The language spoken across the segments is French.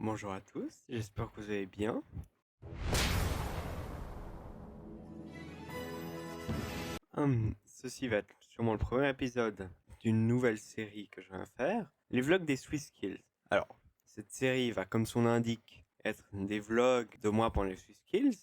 Bonjour à tous, j'espère que vous allez bien. Ceci va être sûrement le premier épisode d'une nouvelle série que je vais faire, les vlogs des Swiss Skills. Alors, cette série va, comme son indique, être des vlogs de moi pendant les Swiss Skills,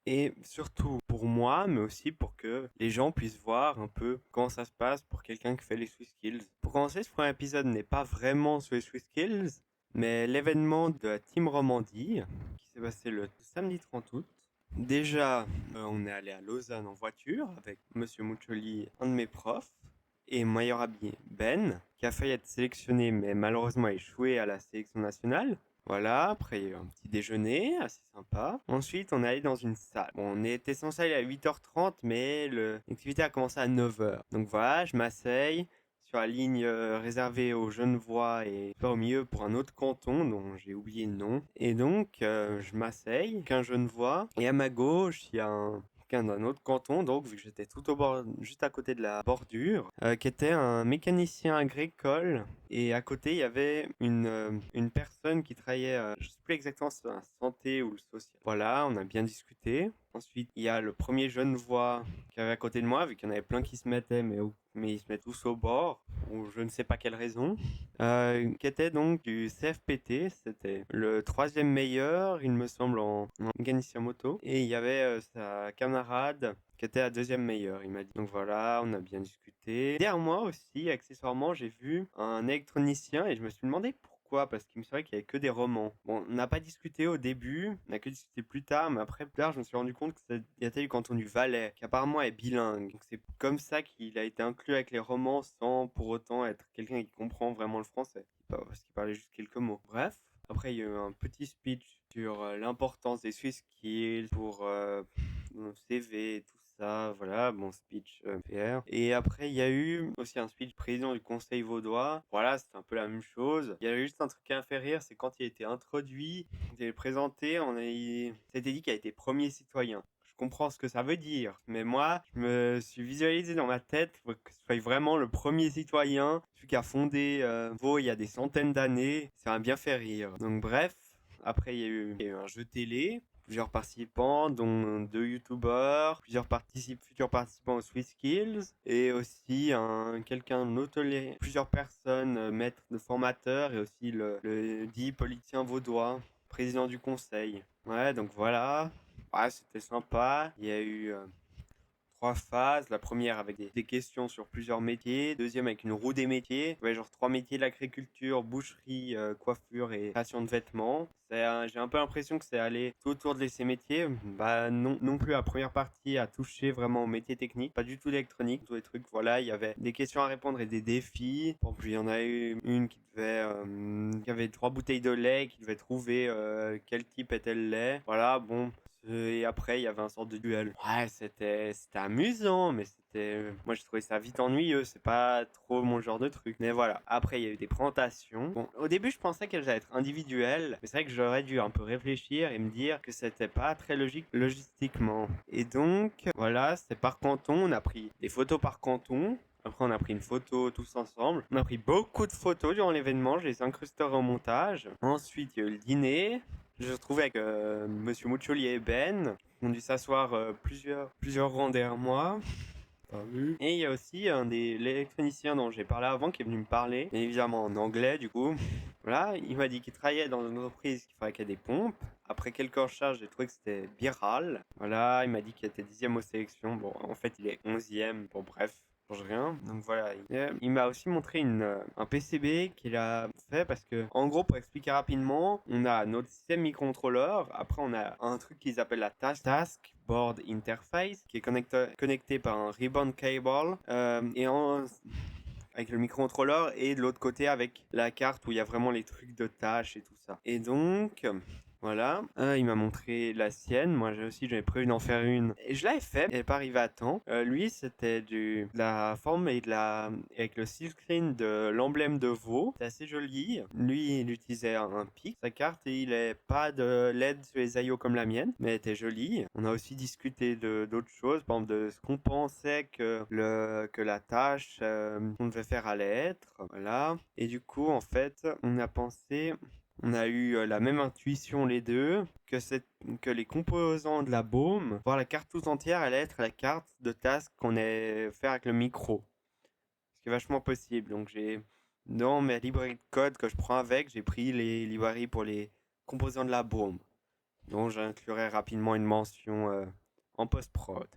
et surtout pour moi, mais aussi pour que les gens puissent voir un peu comment ça se passe pour quelqu'un qui fait les Swiss Skills. Pour commencer, ce premier épisode n'est pas vraiment sur les Swiss Skills, mais l'événement de la Team Romandie, qui s'est passé le samedi 30 août. Déjà, on est allé à Lausanne en voiture avec Monsieur Muccioli, un de mes profs, et mon meilleur ami Ben, qui a failli être sélectionné mais malheureusement a échoué à la sélection nationale. Voilà, après il y a eu un petit déjeuner, assez sympa. Ensuite, on est allé dans une salle. Bon, on était censé aller à 8h30, mais l'activité a commencé à 9h. Donc voilà, je m'asseye sur la ligne réservée aux Genevois et pas au milieu pour un autre canton dont j'ai oublié le nom. Et donc, je m'asseye, qu'un Genevois, et à ma gauche, il y a quelqu'un d'un autre canton, donc vu que j'étais tout au bord, juste à côté de la bordure, qui était un mécanicien agricole. Et à côté, il y avait une personne qui travaillait, je sais plus exactement si c'est la santé ou le social. Voilà, on a bien discuté. Ensuite, il y a le premier Genevois qui avait à côté de moi, vu qu'il y en avait plein qui se mettaient, mais ils se mettent tous au bord, ou je ne sais pas quelle raison, qui était donc du CFPT, c'était le troisième meilleur, il me semble, en mécanicien moto, et il y avait sa camarade qui était la deuxième meilleure, il m'a dit. Donc voilà, on a bien discuté. Derrière moi aussi, accessoirement, j'ai vu un électronicien, et je me suis demandé pourquoi, parce qu'il me semblait qu'il n'y avait que des romans. Bon, on n'a pas discuté au début, on a que discuté plus tard, mais après, plus tard, je me suis rendu compte que il était du canton du Valais, qui apparemment est bilingue. Donc c'est comme ça qu'il a été inclus avec les romans sans pour autant être quelqu'un qui comprend vraiment le français. Parce qu'il parlait juste quelques mots. Bref. Après, il y a eu un petit speech sur l'importance des Swiss skills pour mon CV et tout ça. Voilà, mon speech PR. Et après, il y a eu aussi un speech président du Conseil vaudois. Voilà, c'était un peu la même chose. Il y a juste un truc qui m'a fait rire, c'est quand il a été introduit, il est présenté, c'était dit qu'il a été premier citoyen. Je comprends ce que ça veut dire, mais moi, je me suis visualisé dans ma tête que ce soit vraiment le premier citoyen, celui qui a fondé Vaud il y a des centaines d'années. Ça m'a bien fait rire. Donc bref, après il y a eu un jeu télé, plusieurs participants, dont deux youtubeurs, futurs participants aux Swiss Skills, et aussi quelqu'un d'un hôtelier, plusieurs personnes, maîtres de formateurs, et aussi le dit politicien vaudois, président du conseil. Ouais, donc voilà. Ouais, c'était sympa. Il y a eu trois phases. La première avec des questions sur plusieurs métiers. Deuxième avec une roue des métiers. Ouais, genre trois métiers, l'agriculture, boucherie, coiffure et création de vêtements. J'ai un peu l'impression que c'est allé tout autour de ces métiers. Bah non plus la première partie a touché vraiment aux métiers techniques. Pas du tout d'électronique, tous les trucs. Voilà, il y avait des questions à répondre et des défis. Par exemple, il y en a eu une qui avait trois bouteilles de lait, qui devait trouver quel type était le lait. Voilà, bon. Et après, il y avait un sort de duel. Ouais, c'était amusant, mais moi, j'ai trouvé ça vite ennuyeux. C'est pas trop mon genre de truc. Mais voilà. Après, il y a eu des présentations. Bon, au début, je pensais qu'elles allaient être individuelles. Mais c'est vrai que j'aurais dû un peu réfléchir et me dire que c'était pas très logique logistiquement. Et donc, voilà, c'était par canton. On a pris des photos par canton. Après, on a pris une photo tous ensemble. On a pris beaucoup de photos durant l'événement. Je les incrusterai au montage. Ensuite, il y a eu le dîner. Je me suis retrouvé avec Monsieur Muccioli et Ben. On a dû s'asseoir plusieurs rangs derrière moi. Pas vu. Et il y a aussi l'électronicien dont j'ai parlé avant qui est venu me parler, bien évidemment en anglais du coup. Voilà, il m'a dit qu'il travaillait dans une entreprise qui fabriquait des pompes. Après quelques recherches, j'ai trouvé que c'était Biral. Voilà, il m'a dit qu'il était 10e aux sélections. Bon, en fait, il est 11e. Bon, bref, ça change rien. Donc voilà, il m'a aussi montré un PCB qu'il a fait parce que, en gros, pour expliquer rapidement, on a notre système microcontrôleur. Après, on a un truc qu'ils appellent la Task Board Interface qui est connecté par un ribbon cable avec le microcontrôleur et de l'autre côté avec la carte où il y a vraiment les trucs de tâches et tout ça. Et donc, voilà, il m'a montré la sienne. Moi, j'avais prévu d'en faire une. Et je l'avais fait, elle n'est pas arrivée à temps. Lui, c'était de la forme avec le silk screen de l'emblème de Vaud. C'est assez joli. Lui, il utilisait un pic, sa carte, et il n'avait pas de LED sur les IO comme la mienne, mais elle était jolie. On a aussi discuté d'autres choses, par exemple de ce qu'on pensait que la tâche qu'on devait faire allait être. Voilà. Et du coup, en fait, on a pensé On a eu la même intuition les deux, que les composants de la baume, voir la carte tout entière, allait être la carte de task qu'on allait faire avec le micro. Ce qui est vachement possible. Donc dans mes librairies de code que je prends avec, j'ai pris les librairies pour les composants de la baume, dont j'inclurai rapidement une mention en post-prod.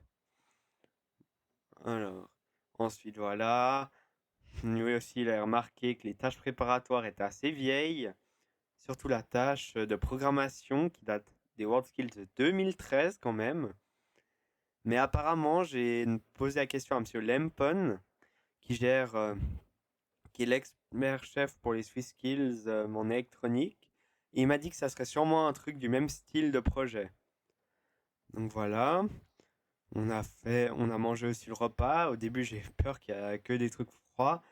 Alors, ensuite voilà. Lui aussi, il a remarqué que les tâches préparatoires étaient assez vieilles. Surtout la tâche de programmation qui date des WorldSkills de 2013 quand même. Mais apparemment, j'ai posé la question à Monsieur Lempon, qui qui est l'expert chef pour les SwissSkills en électronique. Et il m'a dit que ça serait sûrement un truc du même style de projet. Donc voilà, on a mangé aussi le repas. Au début, j'ai eu peur qu'il y a que des trucs froids,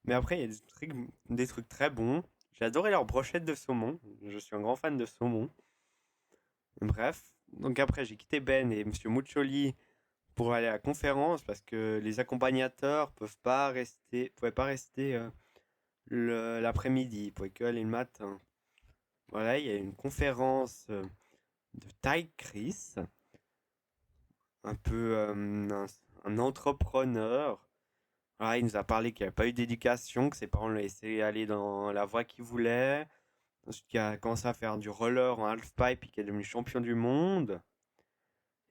mais après, il y a des trucs très bons. J'ai adoré leur brochette de saumon. Je suis un grand fan de saumon. Bref, donc après j'ai quitté Ben et Monsieur Muccioli pour aller à la conférence parce que les accompagnateurs pouvaient pas rester l'après-midi, ils pouvaient que aller le matin. Voilà, il y a une conférence de Ty Chris, un peu un entrepreneur. Voilà, il nous a parlé qu'il n'y avait pas eu d'éducation, que ses parents l'ont laissé aller dans la voie qu'il voulait. Ensuite, qu'il a commencé à faire du roller en halfpipe et qu'il est devenu champion du monde.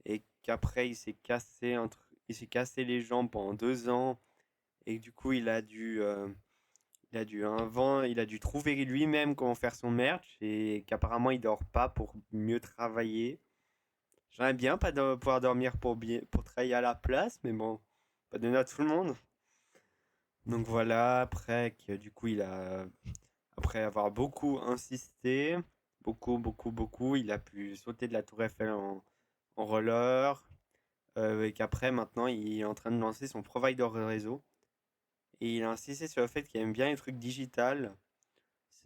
Et qu'après il s'est cassé les jambes pendant 2 ans et du coup il a dû trouver lui-même comment faire son merch et qu'apparemment il dort pas pour mieux travailler. J'aimerais bien pas pouvoir dormir pour travailler à la place, mais bon, pas donné à tout le monde. Donc voilà, après que du coup après avoir beaucoup insisté, beaucoup, il a pu sauter de la tour Eiffel en roller. Et qu'après, maintenant, il est en train de lancer son provider de réseau. Et il a insisté sur le fait qu'il aime bien les trucs digital.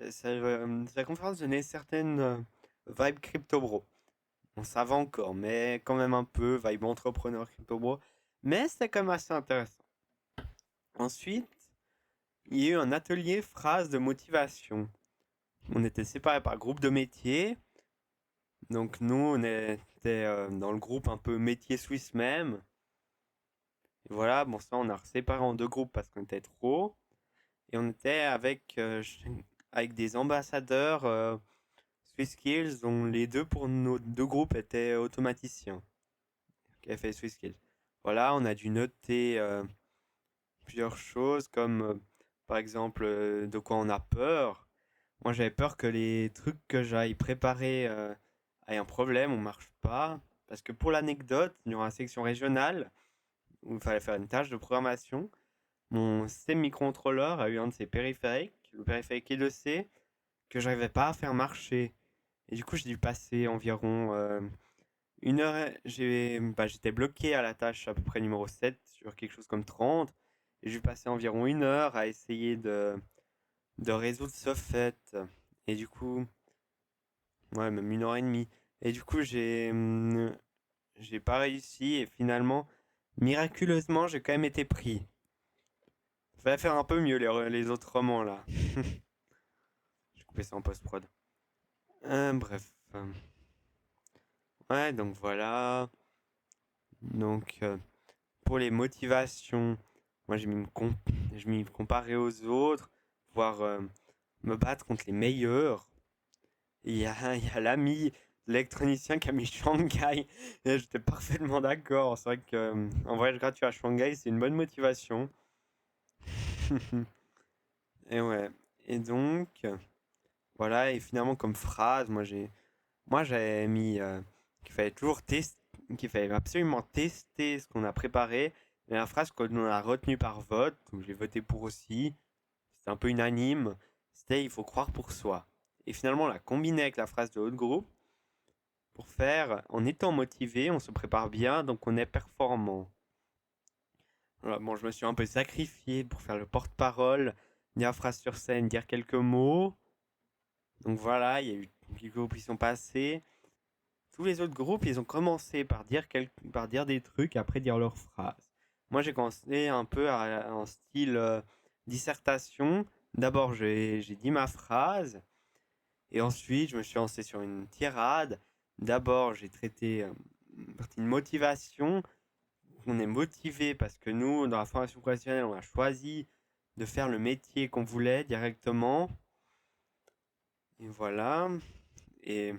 Sa conférence donnait certaines vibes crypto bro. Bon, ça va encore, mais quand même un peu vibe entrepreneur crypto bro. Mais c'était quand même assez intéressant. Ensuite, il y a eu un atelier phrase de motivation. On était séparés par groupe de métiers. Donc nous, on était dans le groupe un peu métier suisse même. Et voilà, bon ça, on a séparé en deux groupes parce qu'on était trop. Et on était avec des ambassadeurs SwissSkills dont les deux pour nos deux groupes étaient automaticiens qui avaient fait SwissSkills. Voilà, on a dû noter plusieurs choses comme par exemple de quoi on a peur. Moi j'avais peur que les trucs que j'aille préparer aient un problème ou marchent pas. Parce que pour l'anecdote, durant la section régionale, où il fallait faire une tâche de programmation, mon système microcontrôleur a eu un de ses périphériques, le périphérique E2C, que j'arrivais pas à faire marcher. Et du coup, j'ai dû passer environ une heure. J'étais bloqué à la tâche à peu près numéro 7 sur quelque chose comme 30. Et j'ai passé environ une heure à essayer de résoudre ce fait. Et du coup, ouais, même une heure et demie. Et du coup, j'ai pas réussi. Et finalement, miraculeusement, j'ai quand même été pris. Fallait faire un peu mieux les autres romans là. J'ai coupé ça en post-prod. Bref. Ouais, donc voilà. Donc, pour les motivations, moi je m'y comparais aux autres, pouvoir me battre contre les meilleurs. Il y a l'ami, l'électronicien qui a mis Shanghai. Et j'étais parfaitement d'accord. C'est vrai que en voyage gratuit à Shanghai, c'est une bonne motivation. Et ouais. Et donc, voilà. Et finalement, comme phrase, moi j'avais mis qu'il fallait toujours tester, qu'il fallait absolument tester ce qu'on a préparé. Et la phrase qu'on a retenue par vote, où j'ai voté pour aussi, c'était un peu unanime, c'était il faut croire pour soi. Et finalement, on l'a combiné avec la phrase de l'autre groupe pour faire en étant motivé, on se prépare bien, donc on est performant. Voilà, bon, je me suis un peu sacrifié pour faire le porte-parole, dire la phrase sur scène, dire quelques mots. Donc voilà, il y a eu quelques groupes qui sont passés. Tous les autres groupes, ils ont commencé par dire des trucs, après dire leurs phrases. Moi, j'ai commencé un peu en style dissertation. D'abord, j'ai dit ma phrase, Et ensuite, je me suis lancé sur une tirade. D'abord, j'ai traité une partie de motivation. On est motivé parce que nous, dans la formation professionnelle, on a choisi de faire le métier qu'on voulait directement. Et voilà. Et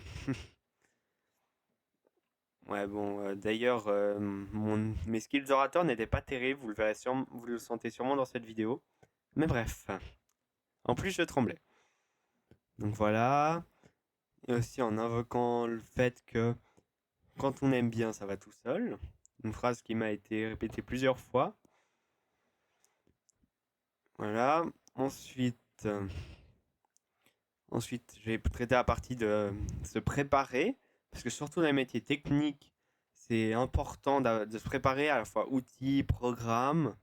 ouais, bon, d'ailleurs, mes skills d'orateur n'étaient pas terribles. Vous le verrez sûrement, vous le sentez sûrement dans cette vidéo. Mais bref. En plus, je tremblais. Donc voilà. Et aussi en invoquant le fait que quand on aime bien, ça va tout seul. Une phrase qui m'a été répétée plusieurs fois. Voilà. Ensuite, j'ai traité la partie de se préparer. Parce que surtout dans les métiers techniques, c'est important de se préparer à la fois outils, programmes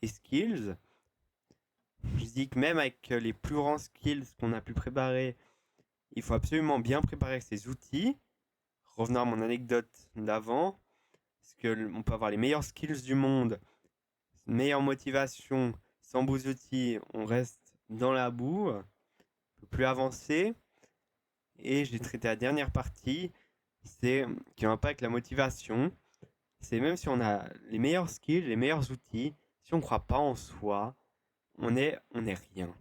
et skills. Je dis que même avec les plus grands skills qu'on a pu préparer, il faut absolument bien préparer ces outils. Revenons à mon anecdote d'avant. Parce qu'on peut avoir les meilleurs skills du monde, meilleure motivation, sans beaux outils, on reste dans la boue, on peut plus avancer. Et j'ai traité la dernière partie, c'est qui a un impact la motivation. C'est même si on a les meilleurs skills, les meilleurs outils, si on ne croit pas en soi, on est rien.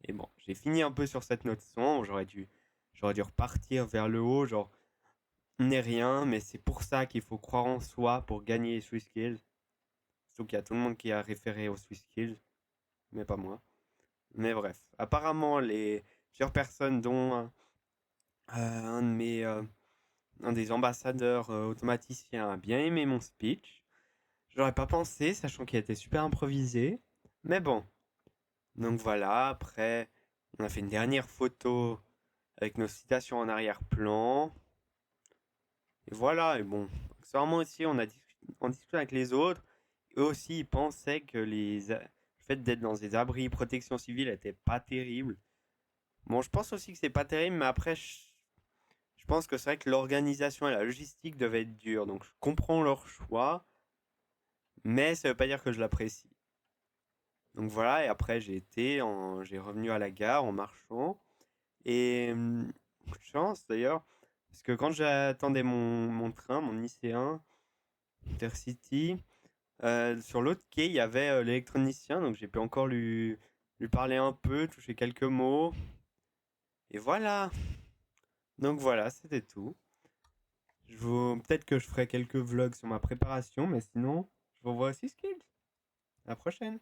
Et bon, j'ai fini un peu sur cette note sombre, j'aurais dû repartir vers le haut, genre on n'est rien, mais c'est pour ça qu'il faut croire en soi pour gagner les Swiss Skills. Surtout qu'il y a tout le monde qui a référé aux Swiss Skills, mais pas moi. Mais bref, apparemment, plusieurs personnes, dont un des ambassadeurs automaticiens, a bien aimé mon speech. J'aurais pas pensé, sachant qu'il était super improvisé. Mais bon. Donc voilà, après, on a fait une dernière photo avec nos citations en arrière-plan. Et voilà, et bon. Accessoirement aussi, on discutait avec les autres. Eux aussi, ils pensaient que le fait d'être dans des abris protection civile était pas terrible. Bon, je pense aussi que c'est pas terrible, mais après, je pense que c'est vrai que l'organisation et la logistique devaient être dures. Donc, je comprends leur choix, mais ça veut pas dire que je l'apprécie. Donc voilà, et après, j'ai revenu à la gare en marchant. Et coup de chance d'ailleurs, parce que quand j'attendais mon train, mon IC1, Intercity, sur l'autre quai, il y avait l'électronicien, donc j'ai pu encore lui parler un peu, toucher quelques mots. Et voilà. Donc voilà, c'était tout. Peut-être que je ferai quelques vlogs sur ma préparation, mais sinon, je vous revois aussi Skills. À la prochaine.